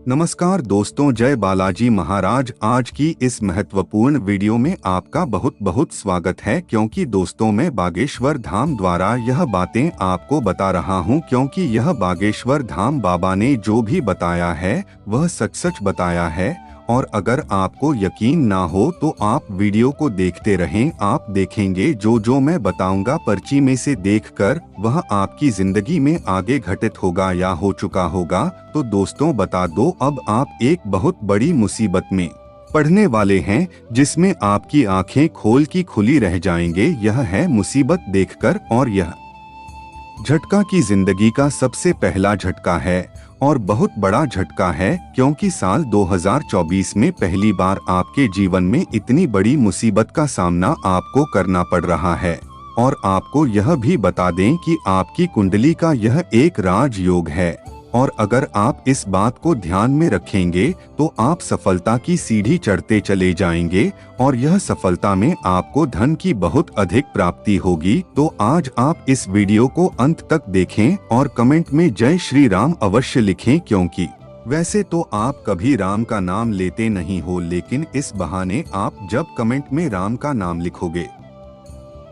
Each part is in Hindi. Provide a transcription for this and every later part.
नमस्कार दोस्तों, जय बालाजी महाराज। आज की इस महत्वपूर्ण वीडियो में आपका बहुत बहुत स्वागत है, क्योंकि दोस्तों मैं बागेश्वर धाम द्वारा यह बातें आपको बता रहा हूं, क्योंकि यह बागेश्वर धाम बाबा ने जो भी बताया है वह सच सच बताया है। और अगर आपको यकीन ना हो तो आप वीडियो को देखते रहें। आप देखेंगे जो जो मैं बताऊंगा पर्ची में से देखकर वह आपकी जिंदगी में आगे घटित होगा या हो चुका होगा। तो दोस्तों बता दो, अब आप एक बहुत बड़ी मुसीबत में पढ़ने वाले हैं, जिसमें आपकी आंखें खोल की खुली रह जाएंगे। यह है मुसीबत देखकर, और यह झटका की जिंदगी का सबसे पहला झटका है और बहुत बड़ा झटका है, क्योंकि साल 2024 में पहली बार आपके जीवन में इतनी बड़ी मुसीबत का सामना आपको करना पड़ रहा है। और आपको यह भी बता दें कि आपकी कुंडली का यह एक राजयोग है, और अगर आप इस बात को ध्यान में रखेंगे तो आप सफलता की सीढ़ी चढ़ते चले जाएंगे, और यह सफलता में आपको धन की बहुत अधिक प्राप्ति होगी। तो आज आप इस वीडियो को अंत तक देखें और कमेंट में जय श्री राम अवश्य लिखें, क्योंकि वैसे तो आप कभी राम का नाम लेते नहीं हो, लेकिन इस बहाने आप जब कमेंट में राम का नाम लिखोगे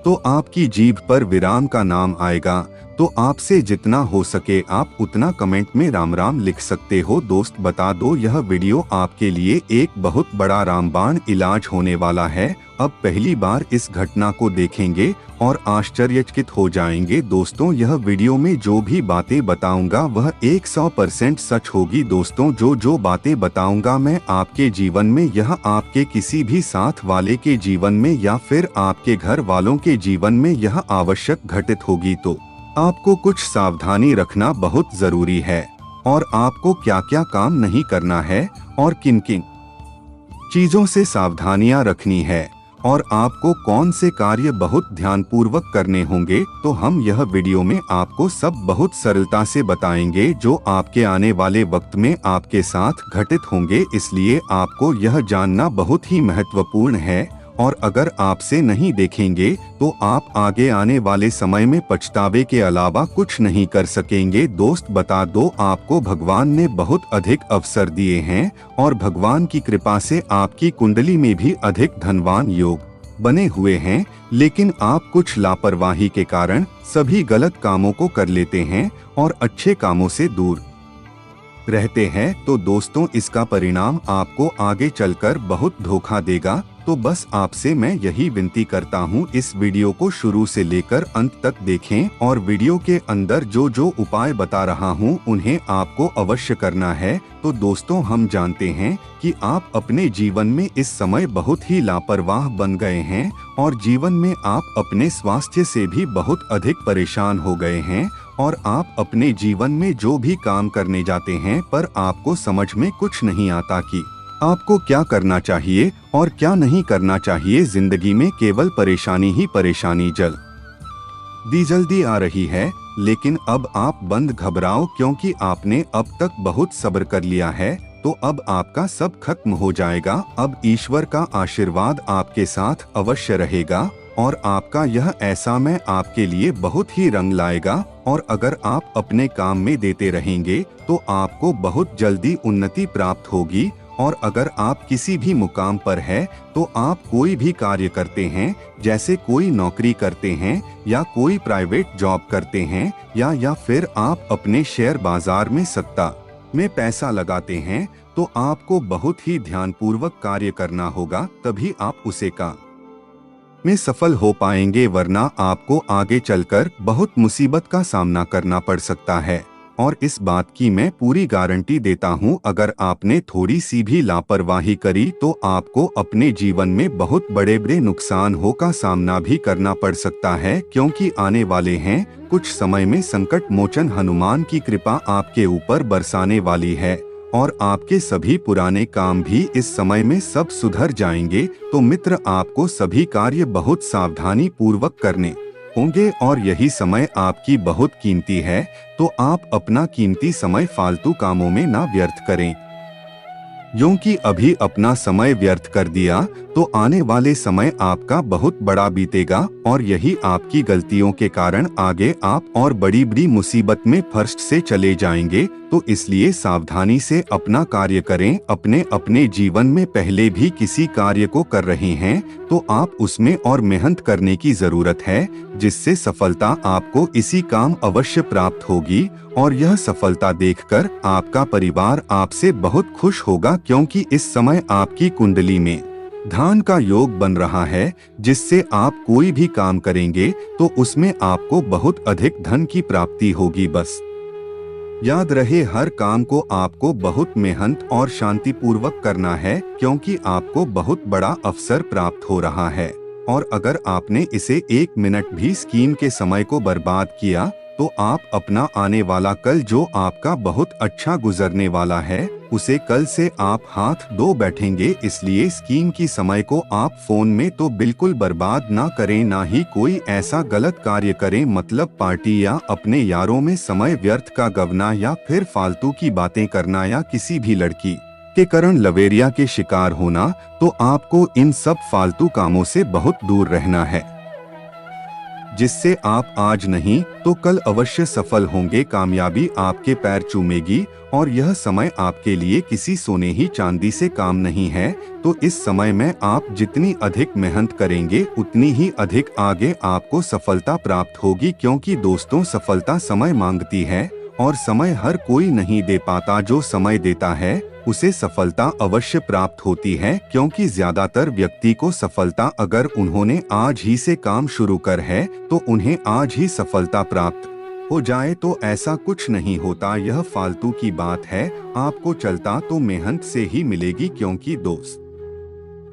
तो आपकी जीभ पर विराम का नाम आएगा। तो आपसे जितना हो सके आप उतना कमेंट में राम राम लिख सकते हो। दोस्त बता दो, यह वीडियो आपके लिए एक बहुत बड़ा रामबाण इलाज होने वाला है। अब पहली बार इस घटना को देखेंगे और आश्चर्यचकित हो जाएंगे। दोस्तों यह वीडियो में जो भी बातें बताऊंगा वह 100% सच होगी। दोस्तों जो बातें बताऊंगा मैं आपके जीवन में, यह आपके किसी भी साथ वाले के जीवन में या फिर आपके घर वालों के जीवन में यह आवश्यक घटित होगी। तो आपको कुछ सावधानी रखना बहुत जरूरी है, और आपको क्या क्या काम नहीं करना है और किन किन चीजों से सावधानियां रखनी है, और आपको कौन से कार्य बहुत ध्यानपूर्वक करने होंगे। तो हम यह वीडियो में आपको सब बहुत सरलता से बताएंगे, जो आपके आने वाले वक्त में आपके साथ घटित होंगे। इसलिए आपको यह जानना बहुत ही महत्वपूर्ण है, और अगर आपसे नहीं देखेंगे तो आप आगे आने वाले समय में पछतावे के अलावा कुछ नहीं कर सकेंगे। दोस्त बता दो, आपको भगवान ने बहुत अधिक अवसर दिए हैं, और भगवान की कृपा से आपकी कुंडली में भी अधिक धनवान योग बने हुए हैं, लेकिन आप कुछ लापरवाही के कारण सभी गलत कामों को कर लेते हैं और अच्छे कामों से दूर रहते हैं। तो दोस्तों इसका परिणाम आपको आगे चलकर बहुत धोखा देगा। तो बस आपसे मैं यही विनती करता हूँ, इस वीडियो को शुरू से लेकर अंत तक देखें, और वीडियो के अंदर जो जो उपाय बता रहा हूँ उन्हें आपको अवश्य करना है। तो दोस्तों हम जानते हैं कि आप अपने जीवन में इस समय बहुत ही लापरवाह बन गए हैं, और जीवन में आप अपने स्वास्थ्य से भी बहुत अधिक परेशान हो गए हैं, और आप अपने जीवन में जो भी काम करने जाते हैं पर आपको समझ में कुछ नहीं आता कि आपको क्या करना चाहिए और क्या नहीं करना चाहिए। जिंदगी में केवल परेशानी ही परेशानी जल्दी आ रही है। लेकिन अब आप बंद घबराओ, क्योंकि आपने अब तक बहुत सब्र कर लिया है। तो अब आपका सब खत्म हो जाएगा। अब ईश्वर का आशीर्वाद आपके साथ अवश्य रहेगा, और आपका यह ऐसा मैं आपके लिए बहुत ही रंग लाएगा। और अगर आप अपने काम में देते रहेंगे तो आपको बहुत जल्दी उन्नति प्राप्त होगी। और अगर आप किसी भी मुकाम पर है, तो आप कोई भी कार्य करते हैं, जैसे कोई नौकरी करते हैं या कोई प्राइवेट जॉब करते हैं, या फिर आप अपने शेयर बाजार में सट्टा में पैसा लगाते हैं, तो आपको बहुत ही ध्यानपूर्वक कार्य करना होगा, तभी आप उसे काम में सफल हो पाएंगे, वरना आपको आगे चलकर बहुत मुसीबत का सामना करना पड़ सकता है। और इस बात की मैं पूरी गारंटी देता हूँ, अगर आपने थोड़ी सी भी लापरवाही करी तो आपको अपने जीवन में बहुत बड़े बड़े नुकसान हो का सामना भी करना पड़ सकता है, क्योंकि आने वाले हैं कुछ समय में संकट मोचन हनुमान की कृपा आपके ऊपर बरसाने वाली है, और आपके सभी पुराने काम भी इस समय में सब सुधर जाएंगे। तो मित्र, आपको सभी कार्य बहुत सावधानी पूर्वक करने होंगे, और यही समय आपकी बहुत कीमती है। तो आप अपना कीमती समय फालतू कामों में ना व्यर्थ करें, क्योंकि अभी अपना समय व्यर्थ कर दिया तो आने वाले समय आपका बहुत बड़ा बीतेगा, और यही आपकी गलतियों के कारण आगे आप और बड़ी बड़ी मुसीबत में फर्स्ट से चले जाएंगे। तो तो इसलिए सावधानी से अपना कार्य करें। अपने अपने जीवन में पहले भी किसी कार्य को कर रहे हैं तो आप उसमें और मेहनत करने की जरूरत है, जिससे सफलता आपको इसी काम अवश्य प्राप्त होगी। और यह सफलता देखकर आपका परिवार आपसे बहुत खुश होगा, क्योंकि इस समय आपकी कुंडली में धन का योग बन रहा है, जिससे आप कोई भी काम करेंगे तो उसमें आपको बहुत अधिक धन की प्राप्ति होगी। बस याद रहे, हर काम को आपको बहुत मेहनत और शांतिपूर्वक करना है, क्योंकि आपको बहुत बड़ा अवसर प्राप्त हो रहा है। और अगर आपने इसे 1 मिनट भी स्कीम के समय को बर्बाद किया तो आप अपना आने वाला कल, जो आपका बहुत अच्छा गुजरने वाला है, उसे कल से आप हाथ धो बैठेंगे। इसलिए स्कीम की समय को आप फोन में तो बिल्कुल बर्बाद ना करें, ना ही कोई ऐसा गलत कार्य करें, मतलब पार्टी या अपने यारों में समय व्यर्थ का गवना या फिर फालतू की बातें करना या किसी भी लड़की के कारण लवेरिया के शिकार होना। तो आपको इन सब फालतू कामों से बहुत दूर रहना है, जिससे आप आज नहीं तो कल अवश्य सफल होंगे। कामयाबी आपके पैर चूमेगी और यह समय आपके लिए किसी सोने ही चांदी से काम नहीं है। तो इस समय में आप जितनी अधिक मेहनत करेंगे उतनी ही अधिक आगे आपको सफलता प्राप्त होगी, क्योंकि दोस्तों सफलता समय मांगती है और समय हर कोई नहीं दे पाता। जो समय देता है उसे सफलता अवश्य प्राप्त होती है, क्योंकि ज्यादातर व्यक्ति को सफलता अगर उन्होंने आज ही से काम शुरू कर है तो उन्हें आज ही सफलता प्राप्त हो जाए तो ऐसा कुछ नहीं होता। यह फालतू की बात है, आपको चलता तो मेहनत से ही मिलेगी, क्योंकि दोस्त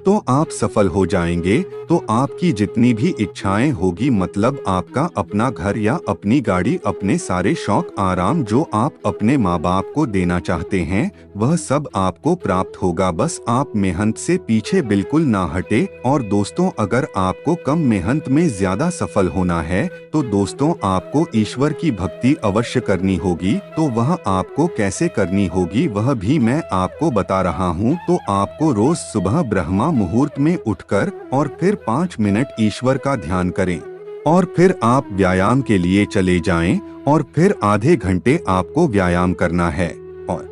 तो आप सफल हो जाएंगे तो आपकी जितनी भी इच्छाएं होगी, मतलब आपका अपना घर या अपनी गाड़ी, अपने सारे शौक आराम जो आप अपने माँ बाप को देना चाहते हैं, वह सब आपको प्राप्त होगा। बस आप मेहनत से पीछे बिल्कुल ना हटे। और दोस्तों अगर आपको कम मेहनत में ज्यादा सफल होना है तो दोस्तों आपको ईश्वर की भक्ति अवश्य करनी होगी। तो वह आपको कैसे करनी होगी वह भी मैं आपको बता रहा हूँ। तो आपको रोज सुबह ब्रह्मा मुहूर्त में उठकर और फिर 5 मिनट ईश्वर का ध्यान करें और फिर आप व्यायाम के लिए चले जाएं और फिर आधे घंटे आपको व्यायाम करना है। और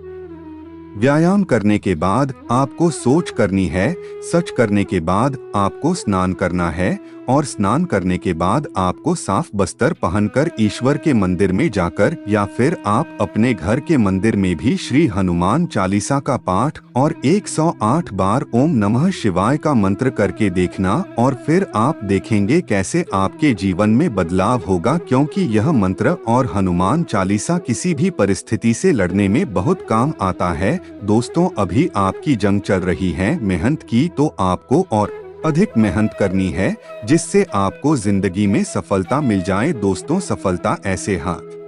व्यायाम करने के बाद आपको सोच करनी है, सच करने के बाद आपको स्नान करना है और स्नान करने के बाद आपको साफ वस्त्र पहनकर ईश्वर के मंदिर में जाकर या फिर आप अपने घर के मंदिर में भी श्री हनुमान चालीसा का पाठ और 108 बार ओम नमः शिवाय का मंत्र करके देखना। और फिर आप देखेंगे कैसे आपके जीवन में बदलाव होगा, क्योंकि यह मंत्र और हनुमान चालीसा किसी भी परिस्थिति से लड़ने में बहुत काम आता है। दोस्तों अभी आपकी जंग चल रही है, मेहनत की तो आपको और अधिक मेहनत करनी है, जिससे आपको जिंदगी में सफलता मिल जाए। दोस्तों सफलता ऐसे हाथ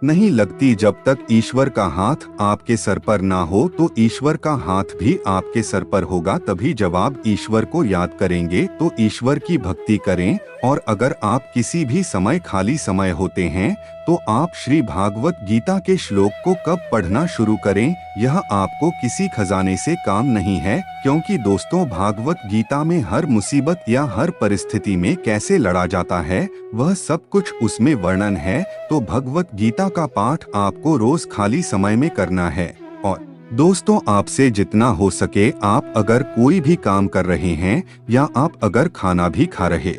नहीं लगती जब तक ईश्वर का हाथ आपके सर पर ना हो। तो ईश्वर का हाथ भी आपके सर पर होगा, तभी जब आप ईश्वर को याद करेंगे तो ईश्वर की भक्ति करें। और अगर आप किसी भी समय खाली समय होते हैं तो आप श्री भागवत गीता के श्लोक को कब पढ़ना शुरू करें। यह आपको किसी खजाने से काम नहीं है, क्योंकि दोस्तों भागवत गीता में हर मुसीबत या हर परिस्थिति में कैसे लड़ा जाता है वह सब कुछ उसमें वर्णन है। तो भगवत गीता का पाठ आपको रोज खाली समय में करना है। और दोस्तों आपसे जितना हो सके आप अगर कोई भी काम कर रहे हैं या आप अगर खाना भी खा रहे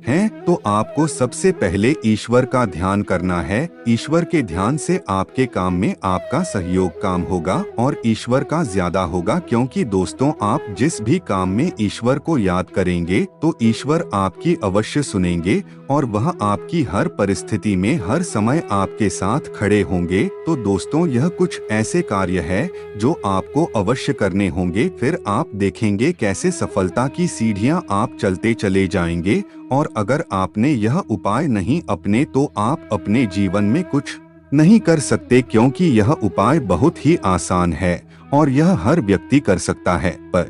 हैं तो आपको सबसे पहले ईश्वर का ध्यान करना है। ईश्वर के ध्यान से आपके काम में आपका सहयोग काम होगा और ईश्वर का ज्यादा होगा, क्योंकि दोस्तों आप जिस भी काम में ईश्वर को याद करेंगे तो ईश्वर आपकी अवश्य सुनेंगे और वह आपकी हर परिस्थिति में हर समय आपके साथ खड़े होंगे। तो दोस्तों यह कुछ ऐसे कार्य है जो आपको अवश्य करने होंगे, फिर आप देखेंगे कैसे सफलता की सीढ़ियां आप चलते चले जाएंगे। और अगर आपने यह उपाय नहीं अपने तो आप अपने जीवन में कुछ नहीं कर सकते, क्योंकि यह उपाय बहुत ही आसान है और यह हर व्यक्ति कर सकता है। पर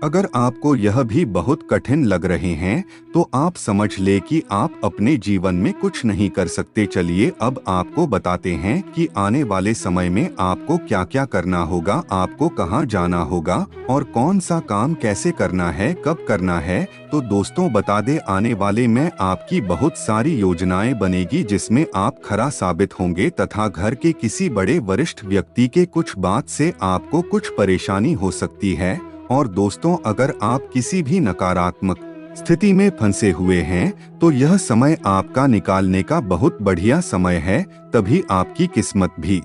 अगर आपको यह भी बहुत कठिन लग रहे हैं तो आप समझ ले कि आप अपने जीवन में कुछ नहीं कर सकते। चलिए अब आपको बताते हैं कि आने वाले समय में आपको क्या क्या करना होगा, आपको कहां जाना होगा और कौन सा काम कैसे करना है, कब करना है। तो दोस्तों बता दे, आने वाले में आपकी बहुत सारी योजनाएं बनेगी जिसमें आप खरा साबित होंगे तथा घर के किसी बड़े वरिष्ठ व्यक्ति के कुछ बात से आपको कुछ परेशानी हो सकती है। और दोस्तों अगर आप किसी भी नकारात्मक स्थिति में फंसे हुए हैं तो यह समय आपका निकालने का बहुत बढ़िया समय है। तभी आपकी किस्मत भी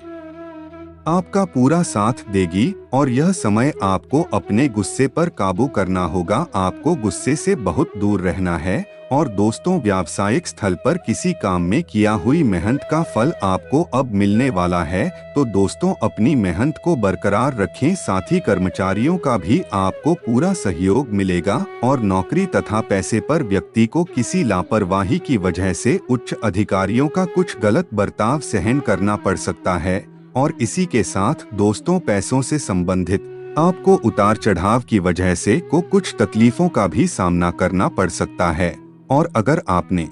आपका पूरा साथ देगी और यह समय आपको अपने गुस्से पर काबू करना होगा, आपको गुस्से से बहुत दूर रहना है। और दोस्तों व्यावसायिक स्थल पर किसी काम में किया हुई मेहनत का फल आपको अब मिलने वाला है। तो दोस्तों अपनी मेहनत को बरकरार रखें, साथ ही कर्मचारियों का भी आपको पूरा सहयोग मिलेगा। और नौकरी तथा पैसे पर व्यक्ति को किसी लापरवाही की वजह से उच्च अधिकारियों का कुछ गलत बर्ताव सहन करना पड़ सकता है। और इसी के साथ दोस्तों पैसों से संबंधित आपको उतार चढ़ाव की वजह से कुछ तकलीफों का भी सामना करना पड़ सकता है। और अगर आपने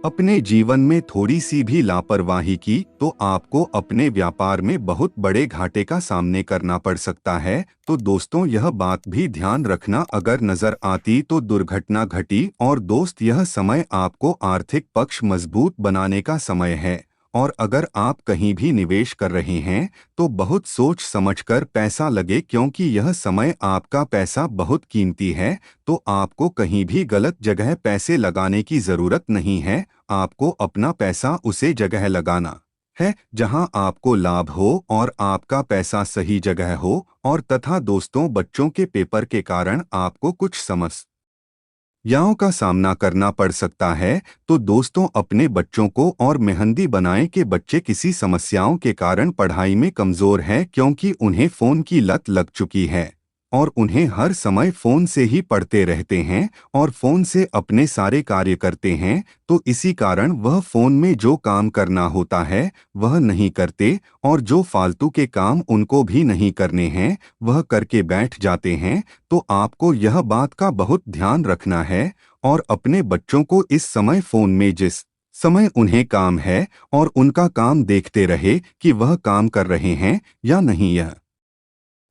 अपने जीवन में थोड़ी सी भी लापरवाही की तो आपको अपने व्यापार में बहुत बड़े घाटे का सामना करना पड़ सकता है। तो दोस्तों यह बात भी ध्यान रखना, अगर नजर आती तो दुर्घटना घटी। और दोस्त यह समय आपको आर्थिक पक्ष मजबूत बनाने का समय है। और अगर आप कहीं भी निवेश कर रहे हैं तो बहुत सोच समझकर पैसा लगे, क्योंकि यह समय आपका पैसा बहुत कीमती है। तो आपको कहीं भी गलत जगह पैसे लगाने की जरूरत नहीं है, आपको अपना पैसा उसे जगह लगाना है जहां आपको लाभ हो और आपका पैसा सही जगह हो। और तथा दोस्तों बच्चों के पेपर के कारण आपको कुछ समस्याओं का सामना करना पड़ सकता है। तो दोस्तों अपने बच्चों को और मेहंदी बनाएं कि बच्चे किसी समस्याओं के कारण पढ़ाई में कमजोर हैं, क्योंकि उन्हें फोन की लत लग चुकी है और उन्हें हर समय फोन से ही पढ़ते रहते हैं और फोन से अपने सारे कार्य करते हैं। तो इसी कारण वह फोन में जो काम करना होता है वह नहीं करते और जो फालतू के काम उनको भी नहीं करने हैं वह करके बैठ जाते हैं। तो आपको यह बात का बहुत ध्यान रखना है और अपने बच्चों को इस समय फोन में जिस समय उन्हें काम है और उनका काम देखते रहे कि वह काम कर रहे हैं या नहीं। यह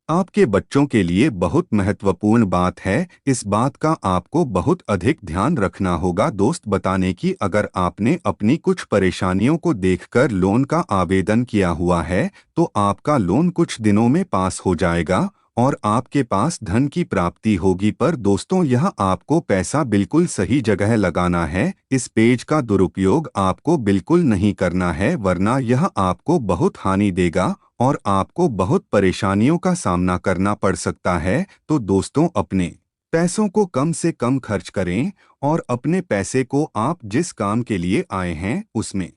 आपके बच्चों के लिए बहुत महत्वपूर्ण बात है, इस बात का आपको बहुत अधिक ध्यान रखना होगा। दोस्त बताने की, अगर आपने अपनी कुछ परेशानियों को देखकर लोन का आवेदन किया हुआ है तो आपका लोन कुछ दिनों में पास हो जाएगा और आपके पास धन की प्राप्ति होगी। पर दोस्तों यह आपको पैसा बिल्कुल सही जगह लगाना है, इस पेज का दुरुपयोग आपको बिल्कुल नहीं करना है, वरना यह आपको बहुत हानि देगा और आपको बहुत परेशानियों का सामना करना पड़ सकता है। तो दोस्तों अपने पैसों को कम से कम खर्च करें और अपने पैसे को आप जिस काम के लिए आए हैं उसमें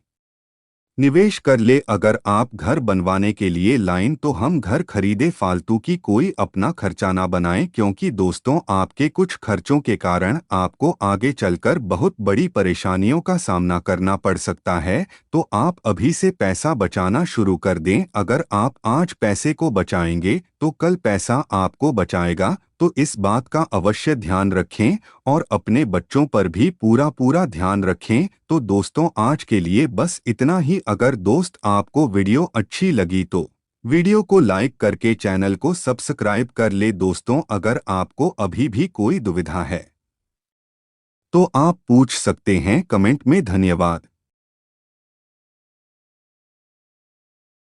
निवेश कर ले। अगर आप घर बनवाने के लिए लाइन तो हम घर खरीदे, फालतू की कोई अपना खर्चा ना बनाएं, क्योंकि दोस्तों आपके कुछ खर्चों के कारण आपको आगे चलकर बहुत बड़ी परेशानियों का सामना करना पड़ सकता है। तो आप अभी से पैसा बचाना शुरू कर दें, अगर आप आज पैसे को बचाएंगे तो कल पैसा आपको बचाएगा। तो इस बात का अवश्य ध्यान रखें और अपने बच्चों पर भी पूरा ध्यान रखें। तो दोस्तों आज के लिए बस इतना ही। अगर दोस्त आपको वीडियो अच्छी लगी तो वीडियो को लाइक करके चैनल को सब्सक्राइब कर ले। दोस्तों अगर आपको अभी भी कोई दुविधा है तो आप पूछ सकते हैं कमेंट में। धन्यवाद।